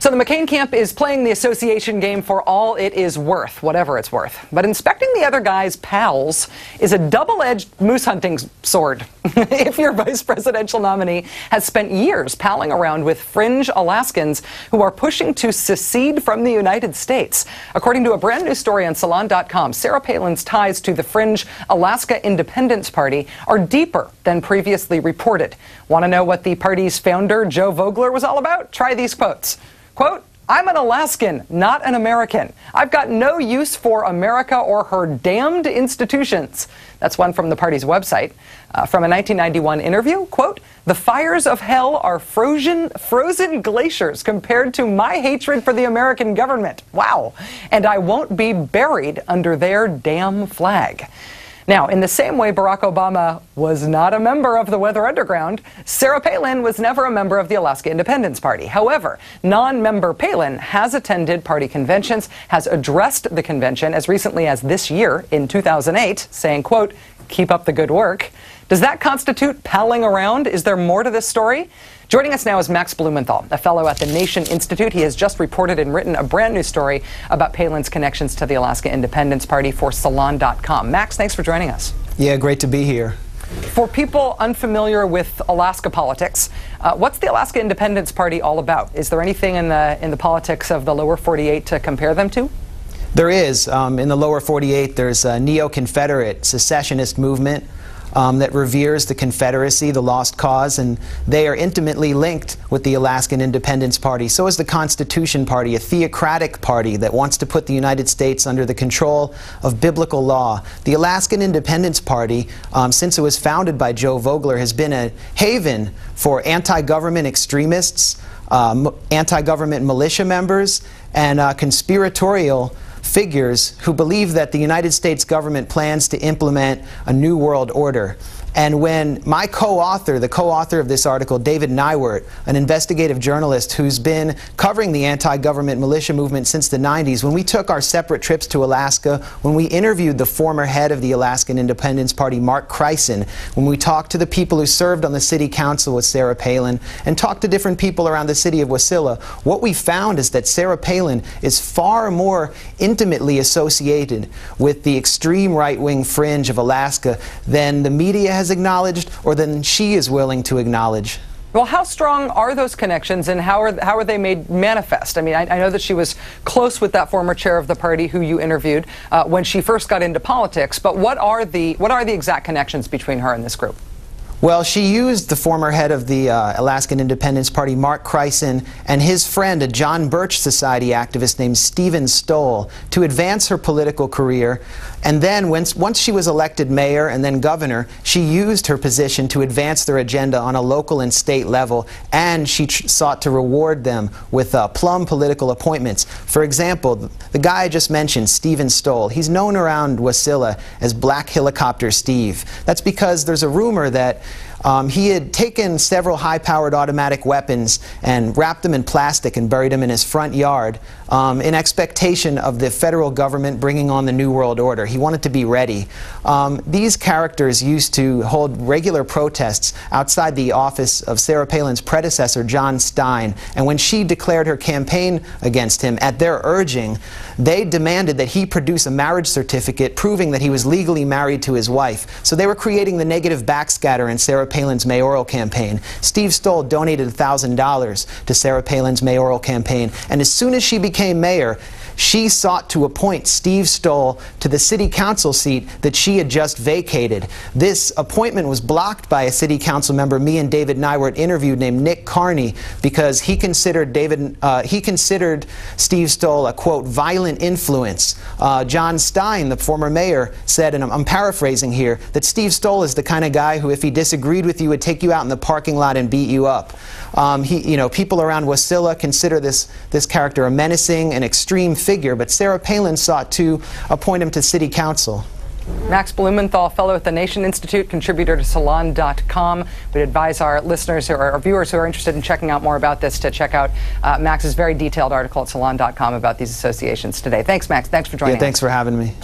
So the McCain camp is playing the association game for all it is worth, whatever it's worth. But inspecting the other guy's pals is a double-edged moose hunting sword. If your vice presidential nominee has spent years palling around with fringe Alaskans who are pushing to secede from the United States. According to a brand new story on Salon.com, Sarah Palin's ties to the fringe Alaska Independence Party are deeper than previously reported. Want to know what the party's founder, Joe Vogler, was all about? Try these quotes. Quote, "I'm an Alaskan, not an American. I've got no use for America or her damned institutions." That's one from the party's website. From a 1991 interview, quote, "The fires of hell are frozen glaciers compared to my hatred for the American government. Wow. And I won't be buried under their damn flag." Now, in the same way Barack Obama was not a member of the Weather Underground, Sarah Palin was never a member of the Alaska Independence Party. However, non-member Palin has attended party conventions, has addressed the convention as recently as this year in 2008, saying, quote, "Keep up the good work." Does that constitute palling around? Is there more to this story? Joining us now is Max Blumenthal, a fellow at the Nation Institute. He has just reported and written a brand new story about Palin's connections to the Alaska Independence Party for Salon.com. Max, thanks for joining us. Yeah, great to be here. For people unfamiliar with Alaska politics, what's the Alaska Independence Party all about? Is there anything in the politics of the lower 48 to compare them to? There is. In the lower 48, there's a neo-Confederate secessionist movement that reveres the Confederacy, the lost cause, and they are intimately linked with the Alaskan Independence Party. So is the Constitution Party, a theocratic party that wants to put the United States under the control of biblical law. The Alaskan Independence Party, since it was founded by Joe Vogler, has been a haven for anti-government extremists, anti-government militia members, and conspiratorial figures who believe that the United States government plans to implement a new world order. And when my co-author, the co-author of this article, David Nywert, an investigative journalist who's been covering the anti-government militia movement since the 90s, when we took our separate trips to Alaska, when we interviewed the former head of the Alaskan Independence Party, Mark Kreisen, when we talked to the people who served on the city council with Sarah Palin, and talked to different people around the city of Wasilla, what we found is that Sarah Palin is far more intimately associated with the extreme right-wing fringe of Alaska than the media has acknowledged or than she is willing to acknowledge. Well, how strong are those connections, and how are they made manifest? I mean, I know that she was close with that former chair of the party who you interviewed when she first got into politics, but what are the exact connections between her and this group? Well, she used the former head of the Alaskan Independence Party, Mark Kreisen, and his friend, a John Birch Society activist named Stephen Stoll, to advance her political career. And then once she was elected mayor and then governor, she used her position to advance their agenda on a local and state level, and she sought to reward them with plum political appointments. For example, the guy I just mentioned, Stephen Stoll, he's known around Wasilla as Black Helicopter Steve. That's because there's a rumor that he had taken several high-powered automatic weapons and wrapped them in plastic and buried them in his front yard in expectation of the federal government bringing on the New World Order. He wanted to be ready. These characters used to hold regular protests outside the office of Sarah Palin's predecessor, John Stein, and when she declared her campaign against him, at their urging, they demanded that he produce a marriage certificate proving that he was legally married to his wife. So they were creating the negative backscatter in Sarah Palin's mayoral campaign. Steve Stoll donated $1,000 to Sarah Palin's mayoral campaign, and as soon as she became mayor, she sought to appoint Steve Stoll to the city council seat that she had just vacated. This appointment was blocked by a city council member me and David Nywert interviewed named Nick Carney because he considered Steve Stoll a, quote, violent influence. John Stein, the former mayor, said, and I'm paraphrasing here, that Steve Stoll is the kind of guy who, if he disagreed with you, would take you out in the parking lot and beat you up. People around Wasilla consider this character a menacing and extreme figure, but Sarah Palin sought to appoint him to city council. Max Blumenthal, fellow at the Nation Institute, contributor to Salon.com. We'd advise our listeners or our viewers who are interested in checking out more about this to check out Max's very detailed article at Salon.com about these associations today. Thanks, Max. Thanks for joining us. Thanks for having me.